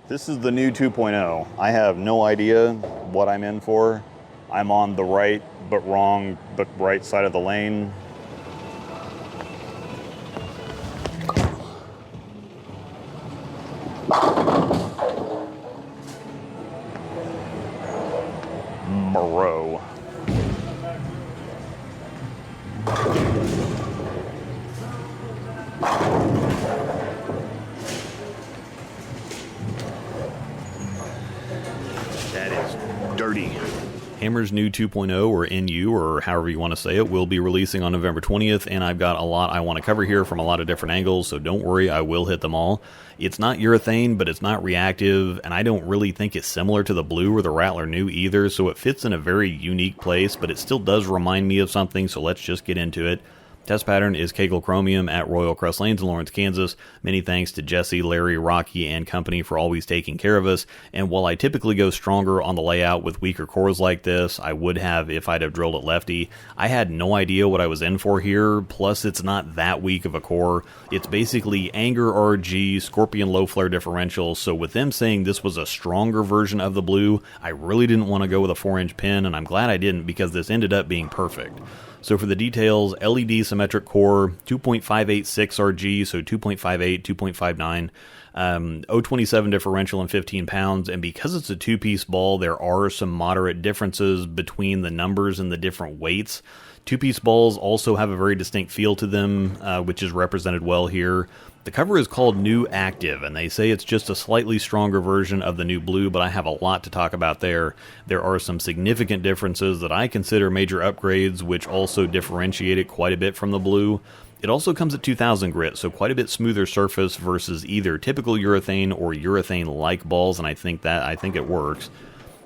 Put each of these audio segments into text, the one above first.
This is the new 2.0. I have no idea what I'm in for. I'm on the right but wrong but right side of the lane. Bro. That is dirty. Hammer's new 2.0, or NU, or however you want to say it, will be releasing on November 20th, and I've got a lot I want to cover here from a lot of different angles, so don't worry, I will hit them all. It's not urethane, but it's not reactive, and I don't really think it's similar to the Blue or the Rattler New either, so it fits in a very unique place, but it still does remind me of something, so let's just get into it. Test pattern is Kegel Chromium at Royal Crest Lanes in Lawrence, Kansas. Many thanks to Jessy, Larry, Rocky, and company for always taking care of us. And while I typically go stronger on the layout with weaker cores like this, I would have if I'd have drilled it lefty. I had no idea what I was in for here, plus it's not that weak of a core. It's basically Anger RG, Scorpion low flare differential, so with them saying this was a stronger version of the Blue, I really didn't want to go with a 4-inch pin, and I'm glad I didn't because this ended up being perfect. So for the details, LED symmetric core, 2.586 RG, so 2.58, 2.59, 027 differential and 15 pounds, and because it's a two-piece ball, there are some moderate differences between the numbers and the different weights. Two-piece balls also have a very distinct feel to them, which is represented well here. The cover is called New Active, and they say it's just a slightly stronger version of the new Blue, but I have a lot to talk about there. There are some significant differences that I consider major upgrades, which also differentiate it quite a bit from the Blue. It also comes at 2000 grit, so quite a bit smoother surface versus either typical urethane or urethane-like balls, and I think it works.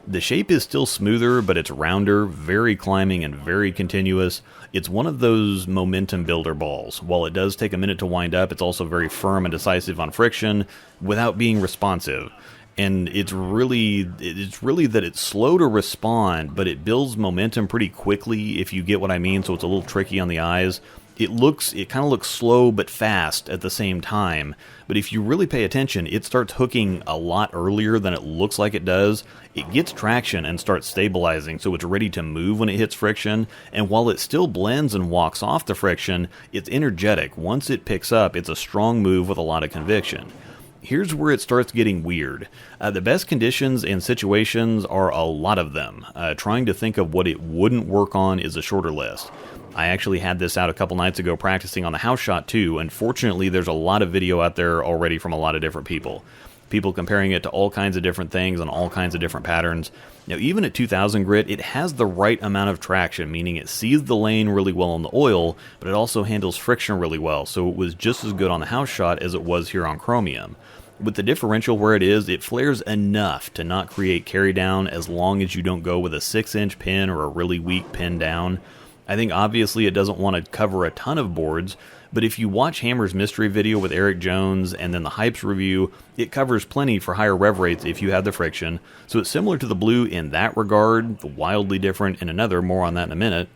The shape is still smoother, but it's rounder, very climbing, and very continuous. It's one of those momentum builder balls. While it does take a minute to wind up, it's also very firm and decisive on friction without being responsive. And it's really that it's slow to respond, but it builds momentum pretty quickly if you get what I mean, so it's a little tricky on the eyes. It kind of looks slow but fast at the same time, but if you really pay attention, it starts hooking a lot earlier than it looks like it does. It gets traction and starts stabilizing, so it's ready to move when it hits friction, and while it still blends and walks off the friction, it's energetic. Once it picks up, it's a strong move with a lot of conviction. Here's where it starts getting weird. The best conditions and situations are a lot of them. Trying to think of what it wouldn't work on is a shorter list. I actually had this out a couple nights ago practicing on the house shot too, and fortunately there's a lot of video out there already from a lot of different people. People comparing it to all kinds of different things on all kinds of different patterns. Now even at 2000 grit, it has the right amount of traction, meaning it sees the lane really well on the oil, but it also handles friction really well, so it was just as good on the house shot as it was here on Chromium. With the differential where it is, it flares enough to not create carry down as long as you don't go with a 6-inch pin or a really weak pin down. I think obviously it doesn't want to cover a ton of boards, but if you watch Hammer's mystery video with Eric Jones and then the Hypes review, it covers plenty for higher rev rates if you have the friction, so it's similar to the Blue in that regard, wildly different in another, more on that in a minute.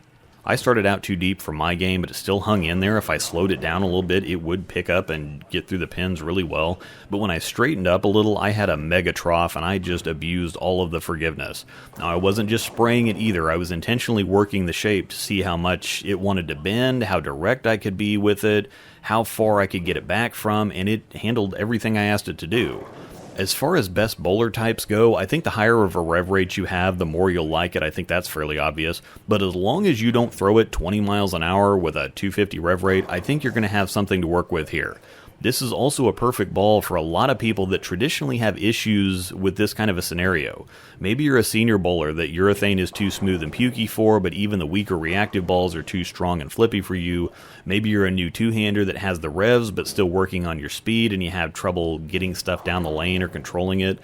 I started out too deep for my game, but it still hung in there. If I slowed it down a little bit, it would pick up and get through the pins really well. But when I straightened up a little, I had a mega trough, and I just abused all of the forgiveness. Now, I wasn't just spraying it either. I was intentionally working the shape to see how much it wanted to bend, how direct I could be with it, how far I could get it back from, and it handled everything I asked it to do. As far as best bowler types go, I think the higher of a rev rate you have, the more you'll like it. I think that's fairly obvious. But as long as you don't throw it 20 miles an hour with a 250 rev rate, I think you're going to have something to work with here. This is also a perfect ball for a lot of people that traditionally have issues with this kind of a scenario. Maybe you're a senior bowler that urethane is too smooth and pukey for, but even the weaker reactive balls are too strong and flippy for you. Maybe you're a new two-hander that has the revs but still working on your speed and you have trouble getting stuff down the lane or controlling it.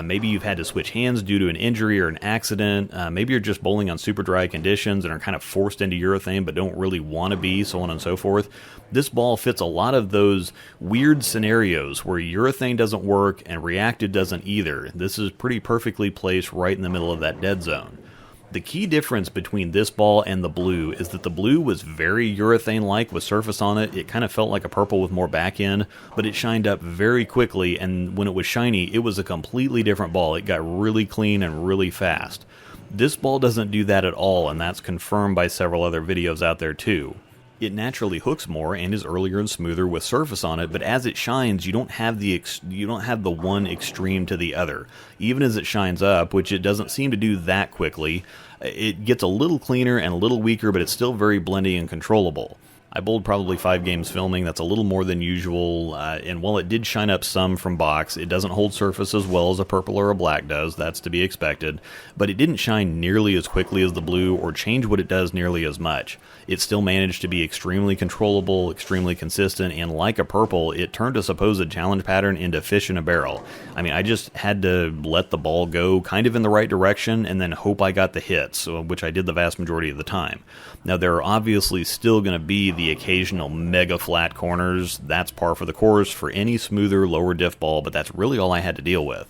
Maybe you've had to switch hands due to an injury or an accident. Maybe you're just bowling on super dry conditions and are kind of forced into urethane but don't really want to be, so on and so forth. This ball fits a lot of those weird scenarios where urethane doesn't work and reactive doesn't either. This is pretty perfectly placed right in the middle of that dead zone. The key difference between this ball and the blue is that the blue was very urethane-like with surface on it. It kind of felt like a purple with more back end, but it shined up very quickly, and when it was shiny, it was a completely different ball. It got really clean and really fast. This ball doesn't do that at all, and that's confirmed by several other videos out there too. It naturally hooks more and is earlier and smoother with surface on it, but as it shines, you don't have the one extreme to the other. Even as it shines up, which it doesn't seem to do that quickly, it gets a little cleaner and a little weaker, but it's still very blendy and controllable. I bowled probably 5 games filming. That's a little more than usual, and while it did shine up some from box, it doesn't hold surface as well as a purple or a black does. That's to be expected, but it didn't shine nearly as quickly as the blue or change what it does nearly as much. It still managed to be extremely controllable, extremely consistent, and like a purple, it turned a supposed challenge pattern into fish in a barrel. I mean, I just had to let the ball go kind of in the right direction and then hope I got the hits, which I did the vast majority of the time. Now, there are obviously still going to be the occasional mega flat corners. That's par for the course for any smoother lower diff ball, but that's really all I had to deal with.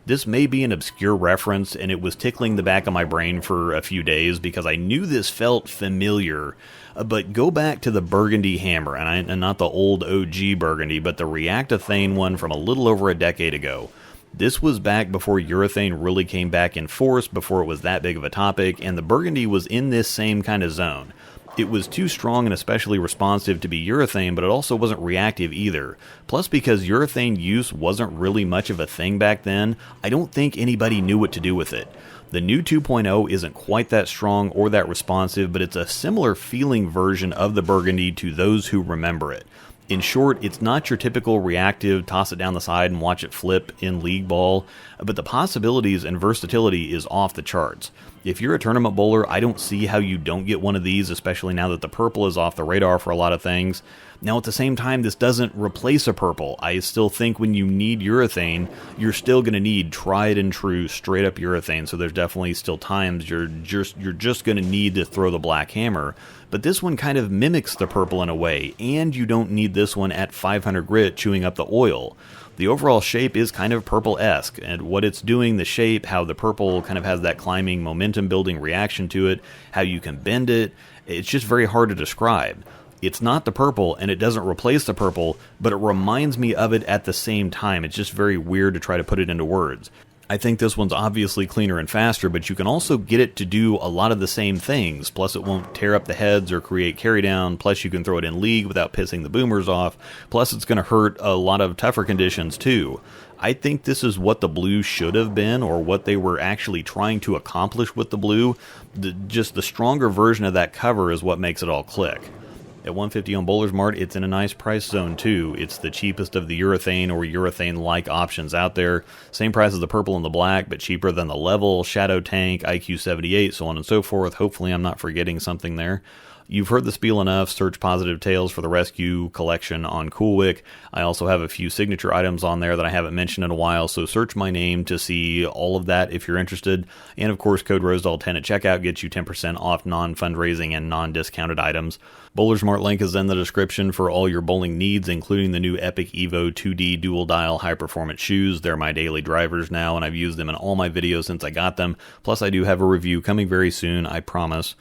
This may be an obscure reference, and it was tickling the back of my brain for a few days because I knew this felt familiar. But go back to the Burgundy hammer, and not the old OG Burgundy, but the reactathane one from a little over a decade ago. This was back before urethane really came back in force, before it was that big of a topic, and the Burgundy was in this same kind of zone. It was too strong and especially responsive to be urethane, but it also wasn't reactive either. Plus, because urethane use wasn't really much of a thing back then, I don't think anybody knew what to do with it. The new 2.0 isn't quite that strong or that responsive, but it's a similar feeling version of the Burgundy to those who remember it. In short, it's not your typical reactive, toss it down the side and watch it flip in league ball, but the possibilities and versatility is off the charts. If you're a tournament bowler, I don't see how you don't get one of these, especially now that the purple is off the radar for a lot of things. Now, at the same time, this doesn't replace a purple. I still think when you need urethane, you're still going to need tried and true straight up urethane, so there's definitely still times you're just going to need to throw the black hammer. But this one kind of mimics the purple in a way, and you don't need this one at 500 grit chewing up the oil. The overall shape is kind of purple-esque, and what it's doing, the shape, how the purple kind of has that climbing, momentum-building reaction to it, how you can bend it, it's just very hard to describe. It's not the purple, and it doesn't replace the purple, but it reminds me of it at the same time. It's just very weird to try to put it into words. I think this one's obviously cleaner and faster, but you can also get it to do a lot of the same things. Plus, it won't tear up the heads or create carry down. Plus, you can throw it in league without pissing the boomers off. Plus, it's going to hurt a lot of tougher conditions, too. I think this is what the blue should have been, or what they were actually trying to accomplish with the blue. Just the stronger version of that cover is what makes it all click. At $150 on Bowler's Mart, it's in a nice price zone too. It's the cheapest of the urethane or urethane-like options out there. Same price as the purple and the black, but cheaper than the Level, Shadow Tank, IQ78, so on and so forth. Hopefully I'm not forgetting something there. You've heard the spiel enough. Search Positive Tales for the Rescue collection on CoolWick. I also have a few signature items on there that I haven't mentioned in a while, so search my name to see all of that if you're interested. And of course, code Rosedal10 at checkout gets you 10% off non-fundraising and non-discounted items. Bowler's Mart link is in the description for all your bowling needs, including the new Epic Evo 2D dual dial high performance shoes. They're my daily drivers now, and I've used them in all my videos since I got them. Plus, I do have a review coming very soon, I promise.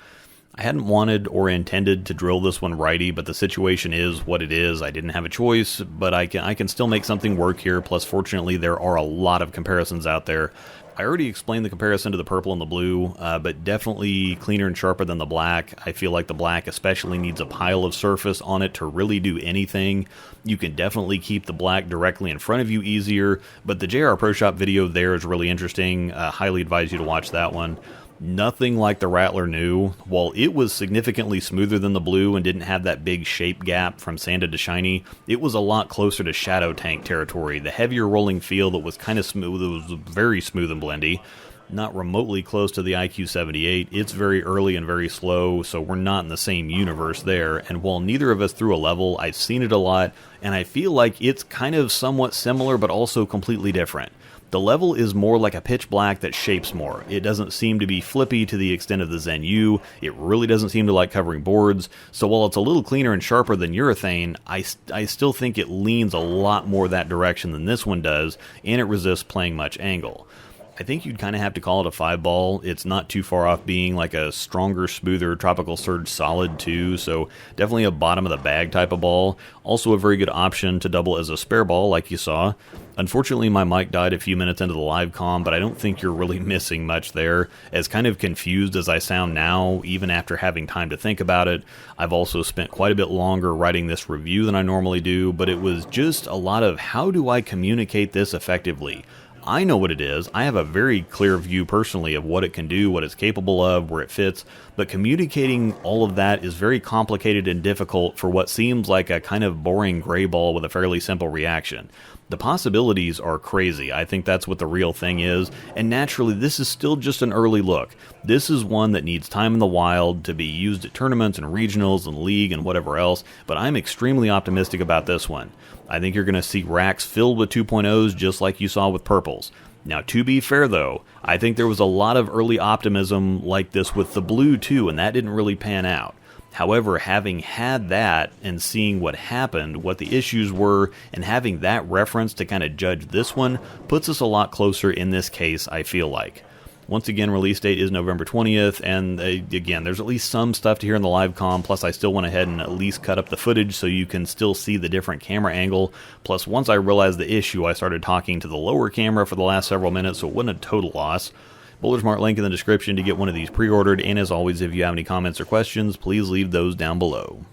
I hadn't wanted or intended to drill this one righty, but the situation is what it is. I didn't have a choice, but I can still make something work here. Plus, fortunately, there are a lot of comparisons out there. I already explained the comparison to the purple and the blue, but definitely cleaner and sharper than the black. I feel like the black especially needs a pile of surface on it to really do anything. You can definitely keep the black directly in front of you easier, but the JR Pro Shop video there is really interesting. Highly advise you to watch that one. Nothing like the Rattler New. While it was significantly smoother than the blue and didn't have that big shape gap from sanded to shiny, it was a lot closer to Shadow Tank territory. The heavier rolling feel that was kind of smooth, it was very smooth and blendy. Not remotely close to the IQ78. It's very early and very slow, so we're not in the same universe there. And while neither of us threw a level, I've seen it a lot, and I feel like it's kind of somewhat similar but also completely different. The Level is more like a pitch black that shapes more. It doesn't seem to be flippy to the extent of the Zen U. It really doesn't seem to like covering boards. So while it's a little cleaner and sharper than urethane, I still think it leans a lot more that direction than this one does, and it resists playing much angle. I think you'd kind of have to call it a 5-ball. It's not too far off being like a stronger, smoother Tropical Surge Solid too, so definitely a bottom of the bag type of ball. Also a very good option to double as a spare ball like you saw. Unfortunately, my mic died a few minutes into the live comm, but I don't think you're really missing much there. As kind of confused as I sound now, even after having time to think about it, I've also spent quite a bit longer writing this review than I normally do, but it was just a lot of how do I communicate this effectively? I know what it is. I have a very clear view personally of what it can do, what it's capable of, where it fits, but communicating all of that is very complicated and difficult for what seems like a kind of boring gray ball with a fairly simple reaction. The possibilities are crazy. I think that's what the real thing is, and naturally this is still just an early look. This is one that needs time in the wild to be used at tournaments and regionals and league and whatever else, but I'm extremely optimistic about this one. I think you're going to see racks filled with 2.0s just like you saw with purples. Now, to be fair though, I think there was a lot of early optimism like this with the blue too, and that didn't really pan out. However, having had that and seeing what happened, what the issues were, and having that reference to kind of judge this one puts us a lot closer in this case, I feel like. Once again, release date is November 20th, and again, there's at least some stuff to hear in the live comm, plus I still went ahead and at least cut up the footage so you can still see the different camera angle. Plus, once I realized the issue, I started talking to the lower camera for the last several minutes, so it wasn't a total loss. Bowler's Mart link in the description to get one of these pre-ordered, and as always, if you have any comments or questions, please leave those down below.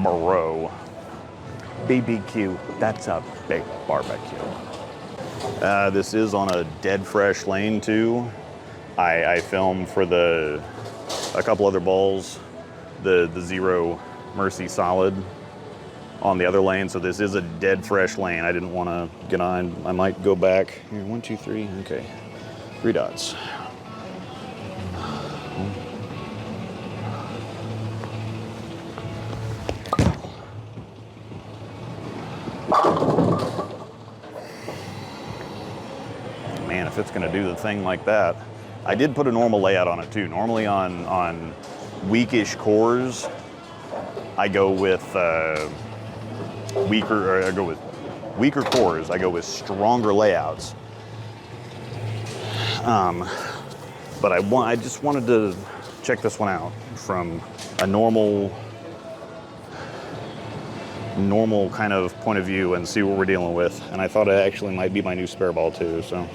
Bro. BBQ, that's a big barbecue. This is on a dead fresh lane too. I filmed for a couple other balls, the Zero Mercy Solid on the other lane, so this is a dead fresh lane. I didn't want to get on. I might go back here. 1, 2, 3. Okay, 3 dots. Man, if it's going to do the thing like that. I did put a normal layout on it too. Normally on weakish cores, I go with weaker cores. I go with stronger layouts. But I just wanted to check this one out from a normal kind of point of view and see what we're dealing with. And I thought it actually might be my new spare ball too, so.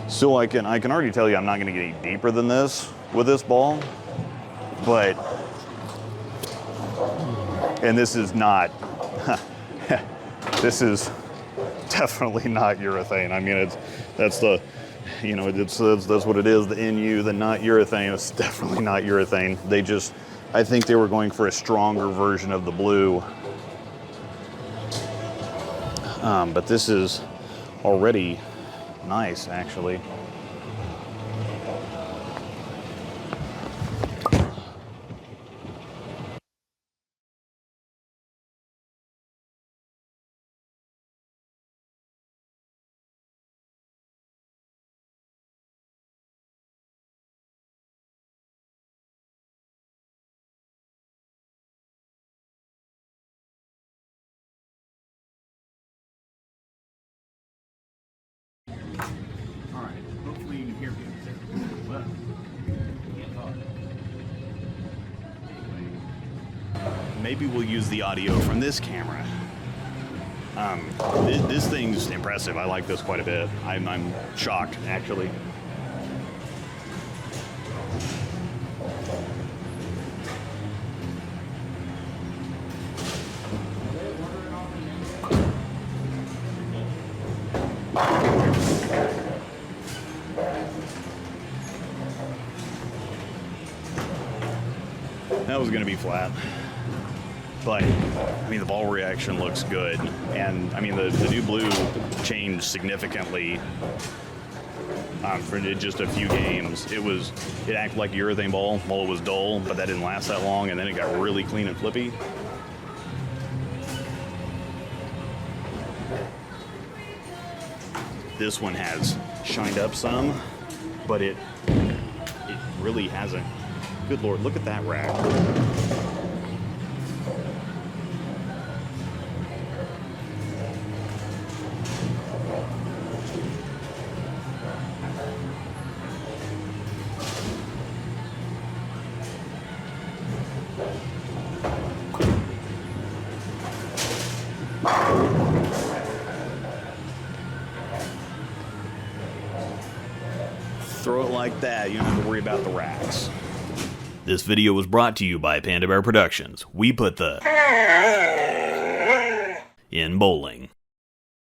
So I can already tell you I'm not going to get any deeper than this with this ball, but, and this is not, this is definitely not urethane. I mean, that's what it is, the NU, the not urethane. It's definitely not urethane. I think they were going for a stronger version of the blue. But this is already nice, actually. Hopefully you can hear me up there. Well, maybe we'll use the audio from this camera. This thing's impressive. I like this quite a bit. I'm shocked, actually. That was going to be flat, but I mean the ball reaction looks good, and I mean the new blue changed significantly for just a few games. It acted like a urethane ball while it was dull, but that didn't last that long, and then it got really clean and flippy. This one has shined up some, but it really hasn't. Good Lord, look at that rack. Throw it like that, you don't have to worry about the racks. This video was brought to you by Panda Bear Productions. We put the in bowling.